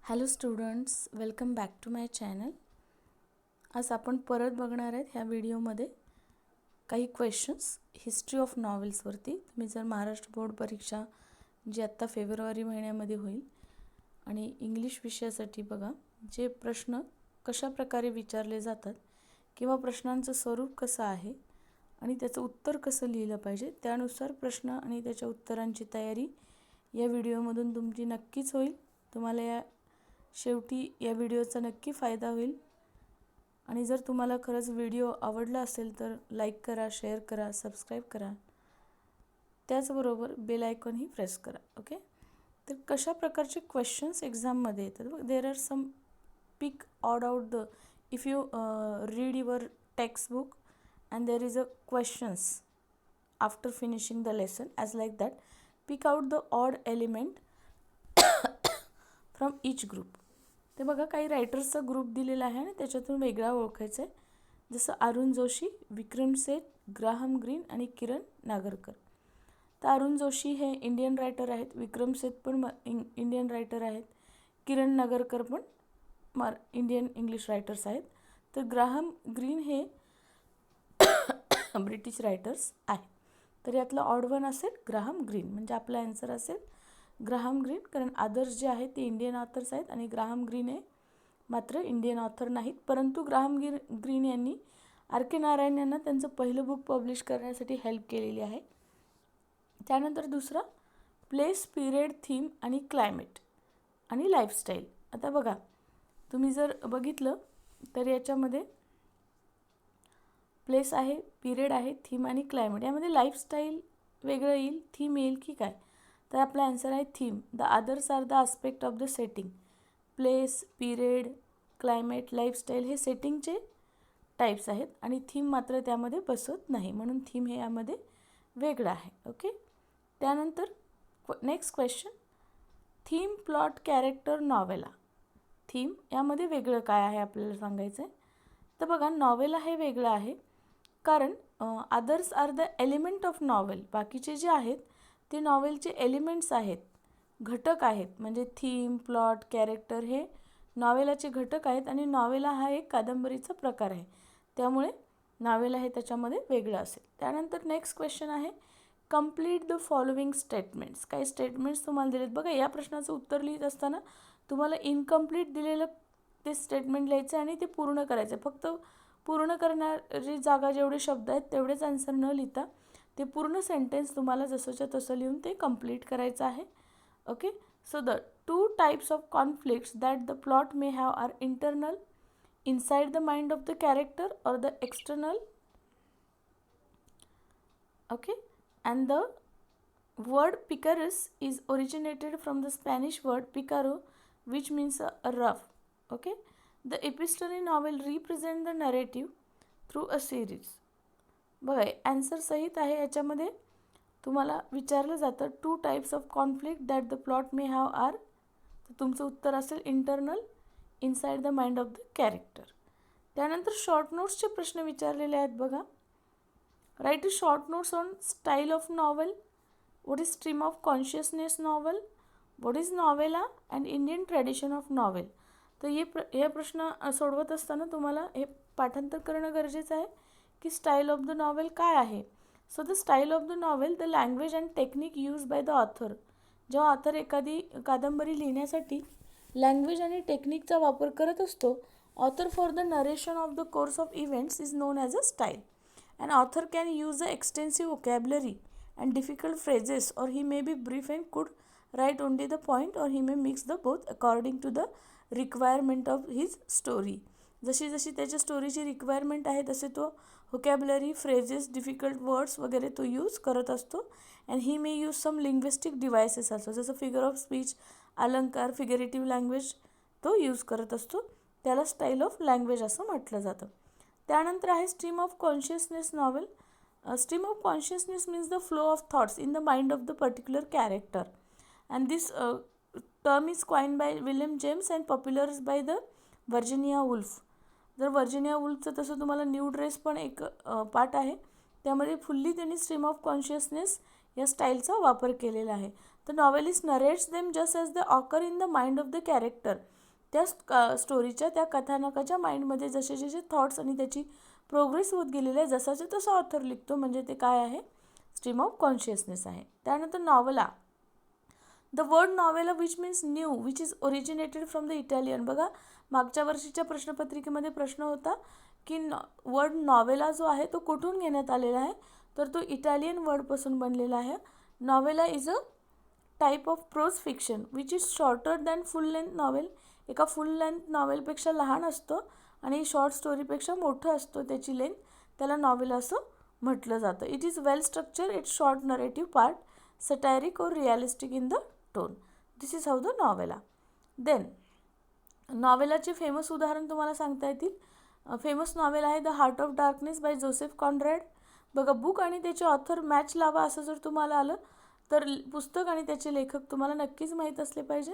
Hello students, welcome back to my channel. आज आपण परत बघणार आहेत ह्या व्हिडिओमध्ये काही क्वेश्चन्स हिस्ट्री ऑफ नॉवेल्सवरती. तुम्ही जर महाराष्ट्र बोर्ड परीक्षा जी आत्ता फेब्रुवारी महिन्यामध्ये होईल आणि इंग्लिश विषयासाठी बघा जे प्रश्न कशा प्रकारे विचारले जातात किंवा प्रश्नांचं स्वरूप कसं आहे आणि त्याचं उत्तर कसं लिहिलं पाहिजे त्यानुसार प्रश्न आणि त्याच्या उत्तरांची तयारी या व्हिडिओमधून तुमची नक्कीच होईल. तुम्हाला शेवटी या व्हिडिओचा नक्की फायदा होईल आणि जर तुम्हाला खरंच व्हिडिओ आवडला असेल तर लाईक करा, शेअर करा, सबस्क्राईब करा. त्याचबरोबर बेल आयकॉनही प्रेस करा. ओके, तर कशा प्रकारचे क्वेश्चन्स एक्झाममध्ये येतात. There are some pick odd out the if you read your textbook and there is a questions after finishing the lesson as like that. Pick out the odd element from each group. ते बघा काही रायटर्सचा group दिलेला आहे आणि त्याच्यातून वेगळा ओळखायचा आहे. जसं अरुण जोशी, विक्रम सेठ, ग्राहम ग्रीन आणि किरण नागरकर. तर अरुण जोशी हे इंडियन रायटर आहेत, विक्रम सेठ पण इंडियन रायटर आहेत, किरण नागरकर पण इंडियन इंग्लिश रायटर्स आहेत. तर ग्राहम ग्रीन हे ब्रिटिश रायटर्स आहेत. तर यातलं ऑड वन असेल ग्राहम ग्रीन, म्हणजे आपला आन्सर असेल ग्राहम ग्रीन, कारण अदर्स जे आहेत ते इंडियन ऑथर्स आहेत आणि ग्राहम ग्रीन हे मात्र इंडियन ऑथर नाहीत. परंतु ग्राहम ग्रीन यांनी आर के नारायण यांना त्यांचं पहिलं बुक पब्लिश करण्यासाठी हेल्प केलेली आहे. त्यानंतर दुसरा प्लेस, पिरियड, थीम आणि क्लायमेट आणि लाईफस्टाईल. आता बघा तुम्ही जर बघितलं तर याच्यामध्ये प्लेस आहे, पिरियड आहे, थीम आणि क्लायमेट. यामध्ये लाईफस्टाईल वेगळं येईल, थीम येईल की काय? तर आपला आन्सर आहे theme. The others are the aspect of the setting. Place, period, climate, lifestyle हे सेटिंगचे टाईप्स आहेत आणि थीम मात्र त्यामध्ये बसत नाही, म्हणून थीम हे यामध्ये वेगळं आहे. ओके, त्यानंतर next question, theme, plot, character, novella. Theme यामध्ये वेगळं काय आहे आपल्याला सांगायचं आहे. तर बघा नॉवेला हे वेगळं आहे कारण others are the element of novel. बाकीचे जे आहेत ते नॉवेलचे एलिमेंट्स आहेत, घटक आहेत. म्हणजे थीम, प्लॉट, कॅरेक्टर हे नॉवेलाचे घटक आहेत आणि नॉवेला हा एक कादंबरीचा प्रकार आहे, त्यामुळे नॉवेला हे त्याच्यामध्ये वेगळं असेल. त्यानंतर नेक्स्ट क्वेश्चन आहे, कंप्लीट द फॉलोइंग स्टेटमेंट्स. काही स्टेटमेंट्स तुम्हाला दिलेत. बघा या प्रश्नाचं उत्तर लिहित असताना तुम्हाला इनकम्प्लीट दिलेलं ते स्टेटमेंट लिहायचं आणि ते पूर्ण करायचं. फक्त पूर्ण करणारी जागा जेवढे शब्द आहेत तेवढेच आन्सर न लिहिता ते पूर्ण सेंटेन्स तुम्हाला जसंच्या तसं लिहून ते कंप्लीट करायचं आहे. Okay, so the two types of conflicts that the plot may have are internal inside the mind of the character और the external. Okay, and the word picarus is originated from the Spanish word picaro, which means a rough. Okay, the epistolary novel represent the narrative through a series. बघा answer सहित आहे. याच्यामध्ये तुम्हाला विचारलं जातं two types of conflict that the plot may have are. तर तुमचं उत्तर असेल internal inside the mind of the character. त्यानंतर शॉर्ट नोट्सचे प्रश्न विचारलेले आहेत. बघा, write short notes on style of novel, what is stream of consciousness novel, what is novella and Indian tradition of novel. तर हे प्रश्न सोडवत असताना तुम्हाला हे पाठांतर करणं गरजेचं आहे की स्टाईल ऑफ द नॉवेल काय आहे. So the style of the novel, the language and technique use by the author. जेव्हा ऑथर एखादी कादंबरी लिहिण्यासाठी लँग्वेज आणि टेक्निकचा वापर करत असतो, author for the narration of the course of events is non as a style. An author can use a extensive vocabulary and difficult phrases, or he may be brief and could write only the point, or he may mix the both according to the requirement of his story. जशी जशी त्याच्या स्टोरीची requirement आहे तसे तो vocabulary, phrases, difficult words वगैरे तो use करत असतो. And he may use some linguistic devices असतो, जसं फिगर ऑफ स्पीच, अलंकार, फिगरेटिव्ह लँग्वेज तो यूज करत असतो. त्याला स्टाईल ऑफ लँग्वेज असं म्हटलं जातं. त्यानंतर आहे stream of consciousness novel. Stream of consciousness means the flow of thoughts in the mind of the particular character, and this term is coined by William James and popular by the Virginia Woolf. जर Virginia वुल्फचं तसं तुम्हाला new dress पण एक part आहे, त्यामध्ये fully त्यांनी stream of consciousness या स्टाईलचा वापर केलेला आहे. The novelist narrates them just as the occur in the mind of the character. त्या स्टोरीच्या, त्या कथानकाच्या माइंडमध्ये जसे जसे थॉट्स आणि त्याची प्रोग्रेस होत गेलेली आहे, जसाच्या तसा ऑथर लिखतो, म्हणजे ते काय आहे, स्ट्रीम ऑफ कॉन्शियसनेस आहे. त्यानंतर novella, the word novella which means new which is originated from the Italian. बघा मागच्या वर्षीच्या प्रश्नपत्रिकेमध्ये प्रश्न होता की वर्ड नॉवेला जो आहे तो कुठून घेण्यात आलेला आहे, तर तो इटालियन वर्डपासून बनलेला आहे. Novella is a type of pros fiction which is shorter than full length novel. एका फुल लेंथ नॉवेलपेक्षा लहान असतो आणि शॉर्ट स्टोरीपेक्षा मोठं असतो त्याची लेंथ, त्याला नॉवेल असं म्हटलं जातं. It is well structure, it's short narrative part, satiric और realistic in the tone. This is how the novella. Then नॉवेलाचे फेमस उदाहरण तुम्हाला सांगता येतील. फेमस नॉवेल आहे the heart of darkness by Joseph Conrad. बघा बुक आणि त्याचे ऑथर मॅच लावा असं जर तुम्हाला आलं तर पुस्तक आणि त्याचे लेखक तुम्हाला नक्कीच माहीत असले पाहिजे.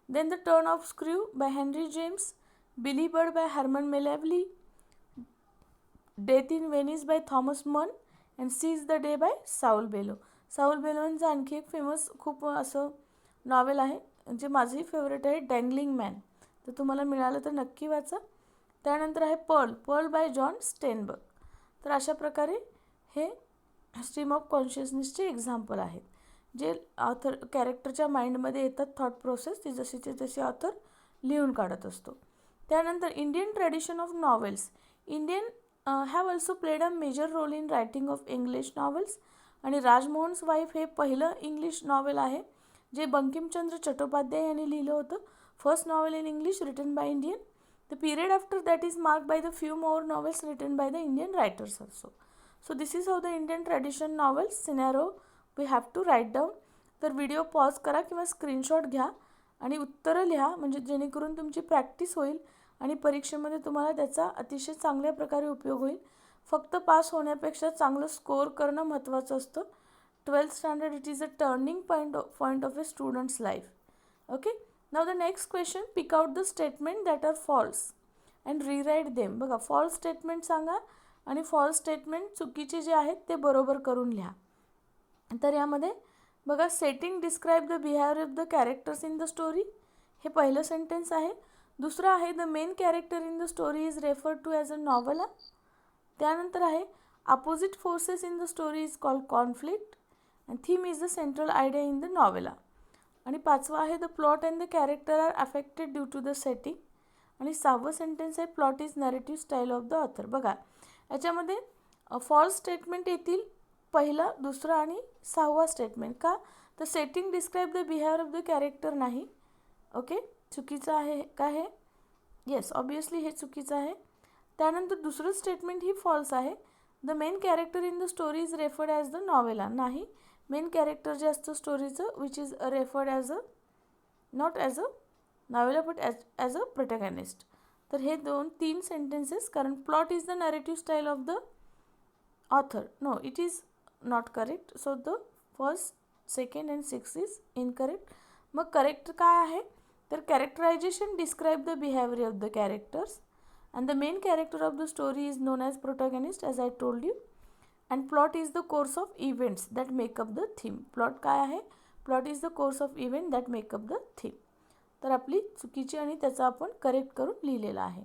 Then the turn of screw by Henry James, Billy Budd by Herman Melville, death in Venice by Thomas Mann and seize the day by Saul Bellow. साऊल बेलोंचं आणखी एक फेमस खूप असं नॉवेल आहे जे माझंही फेवरेट आहे, डँगलिंग मॅन. तर तुम्हाला मिळालं तर नक्की वाचा. त्यानंतर आहे पर्ल बाय जॉन स्टेनबर्ग. तर अशा प्रकारे हे स्ट्रीम ऑफ कॉन्शियसनेसचे एक्झाम्पल आहेत, जे ऑथर कॅरेक्टरच्या माइंडमध्ये येतात, थॉट प्रोसेस ती जशीचे तशी ऑथर लिहून काढत असतो. त्यानंतर Indian tradition of novels. Indian have also played a major role in writing of English novels. आणि राजमोहन्स वाईफ हे पहिलं इंग्लिश नॉवेल आहे जे बंकिमचंद्र चट्टोपाध्याय यांनी लिहिलं होतं. First novel in English written by Indian. The period after that is marked by the few more novels written by the Indian writers also. So this is how the Indian tradition novels scenario we have to write down. तर video pause करा किंवा screenshot घ्या आणि उत्तरं लिहा, म्हणजे जेणेकरून तुमची प्रॅक्टिस होईल आणि परीक्षेमध्ये तुम्हाला त्याचा अतिशय चांगल्या प्रकारे उपयोग होईल. फक्त पास होण्यापेक्षा चांगलं स्कोअर करणं महत्त्वाचं असतं. 12th standard it is a turning point of a students life. Okay. Now the next question, pick out the statement that are false and rewrite them. बघा false statement सांगा आणि false statement चुकीचे जे आहेत ते बरोबर करून लिहा. तर यामध्ये बघा setting describe the behaviour of the characters in the story, हे पहिलं सेंटेन्स आहे. दुसरं आहे the main character in the story is referred to as a novella. त्यानंतर आहे opposite forces in the story is called conflict and theme is the central idea in the novella. आणि पाचवा आहे the plot and the character are affected due to the setting. आणि सहावं sentence आहे plot is narrative style of the author. बघा याच्यामध्ये false statement येतील पहिला, दुसरा आणि सहावा स्टेटमेंट. का तर setting describe the behaviour of the character नाही. ओके, चुकीचं आहे का हे? येस, ऑब्वियसली हे चुकीचं आहे. त्यानंतर दुसरं स्टेटमेंट ही फॉल्स आहे. The main character in the story is referred as the novella. नाही, मेन कॅरेक्टर जे असतं स्टोरीचं which is referred as a not as a novella but as a protagonist. तर हे तीन सेंटेन्सेस, कारण plot is the narrative style of the author. No, it is not correct. So the first, second and six is incorrect. मग correct काय आहे तर characterisation describe the behaviour of the characters and the main character of the story is non as protagonist as I told you. And plot is the course of events that makeup the theme. Plot काय आहे? Plot is the course of event that makeup the theme. तर आपली चुकीची आणि त्याचा आपण correct करून लिहिलेला आहे.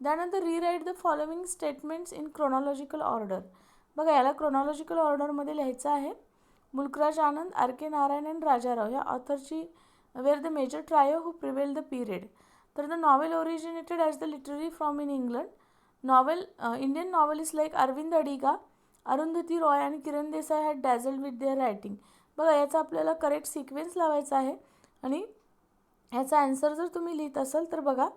त्यानंतर rewrite the following statements in chronological order. बघा याला क्रोनॉलॉजिकल ऑर्डरमध्ये लिहायचं आहे. Mulk Raj Anand, R K Narayan and Raja Rao या ऑथरची were the major trio who prevail the period. तर the novel originated as the literary from in England. Novel Indian novelist like Aravind Adiga, Arundhati Roy आणि Kiran Desai had dazzled with their writing. बघा याचा आपल्याला करेक्ट सिक्वेन्स लावायचा आहे आणि ह्याचा आन्सर जर तुम्ही लिहित असाल तर बघा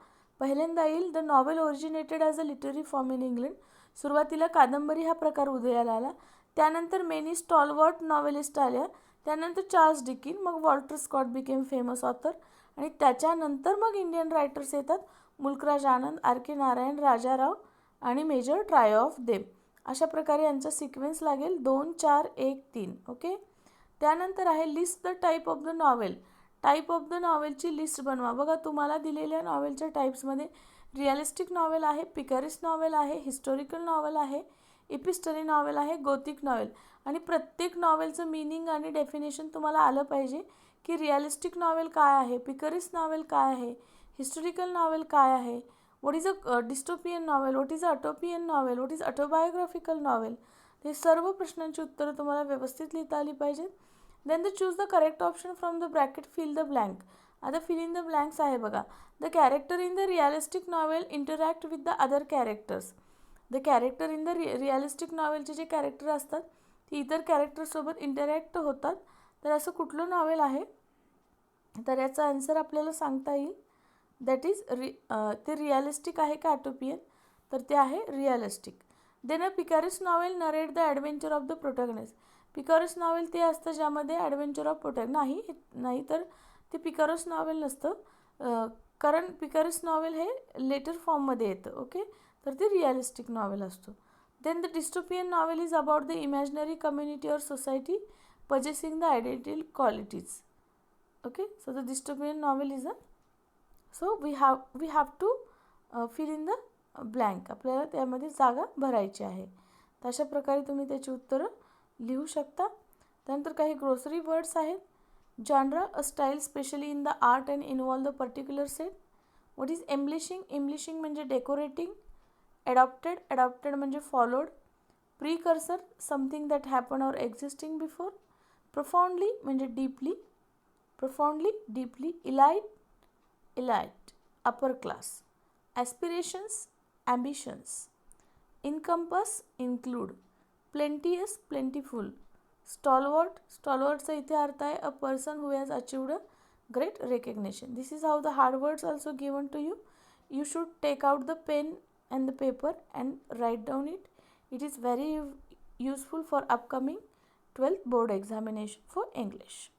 पहिल्यांदा येईल the novel originated as a literary form in England. सुरुवातीला कादंबरी हा प्रकार उदयाला आला. त्यानंतर मेनी स्टॉलवर्ट नॉवेलिस्ट आल्या. त्यानंतर चार्ल्स डिकिन, मग Walter Scott became famous author आणि त्याच्यानंतर मग इंडियन रायटर्स येतात. मुल्कराज आनंद, आर के नारायण, राजाराव आणि मेजर ट्रायो ऑफ देम. अशा प्रकारे यांचा सिक्वेन्स लागेल 2, 4, 1, 3. ओके. त्यानंतर आहे list the type of the novel. Type of the नॉवेलची लिस्ट बनवा. बघा तुम्हाला दिलेल्या नॉवेलच्या टाईप्समध्ये रिअलिस्टिक नॉवेल आहे, पिकॅरिस्ट नॉवेल आहे, हिस्टोरिकल नॉवेल आहे, इपिस्टरी नॉवेल आहे, गोथिक नॉवेल. आणि प्रत्येक नॉवेलचं मीनिंग आणि डेफिनेशन तुम्हाला आलं पाहिजे की रिअलिस्टिक नॉवेल काय आहे, पिकरिस नॉवेल काय आहे, हिस्टोरिकल नॉवेल काय आहे, what is a dystopian novel, what is a utopian novel, what is autobiographical novel. हे सर्व प्रश्नांची उत्तरं तुम्हाला व्यवस्थित लिहिता आली पाहिजेत. Then the choose the correct option from the bracket, fill the blank. आता फिल इन द ब्लँक्स आहे बघा. The character in the realistic novel interact with the other characters. The character in the realistic नॉवेलचे जे character असतात ते इतर कॅरेक्टरसोबत interact होतात. तर असं कुठलं नॉवेल आहे, तर याचा आन्सर आपल्याला सांगता येईल. दॅट इज ते रिअलिस्टिक आहे का ॲटोपियन, तर ते आहे realistic. Then a picaresque novel narrate the adventure of the protagonist. Picaresque novel ते असतं ज्यामध्ये ॲडव्हेंचर ऑफ नाही तर ते पिकॅरिस नॉवेल नसतं, कारण पिकॅरिस नॉवेल हे लेटर फॉर्ममध्ये येतं. ओके, तर ते रिअलिस्टिक नॉवेल असतो. Then the dystopian novel is about the imaginary community or society possessing the identical qualities. Okay, so the dystopian novel is so we have to fill in the blank. आपल्याला त्यामध्ये जागा भरायची आहे. तर अशा प्रकारे तुम्ही त्याची उत्तरं लिहू शकता. त्यानंतर काही ग्रोसरी वर्ड्स आहेत. Genre, a style specially in the art and involve the particular set. What is embellishing म्हणजे डेकोरेटिंग. अडॉप्टेड म्हणजे followed. Precursor, something that happen or existing before. profoundly म्हणजे deeply. Elite upper class. aspirations, ambitions. encompass, include. plenteous, plentiful. stalwartचा इथे अर्थ आहे a person who has achieved a great recognition. This is how the hard words also given to you. You should take out the pen and the paper and write down it. It is very useful for upcoming 12th board examination for English.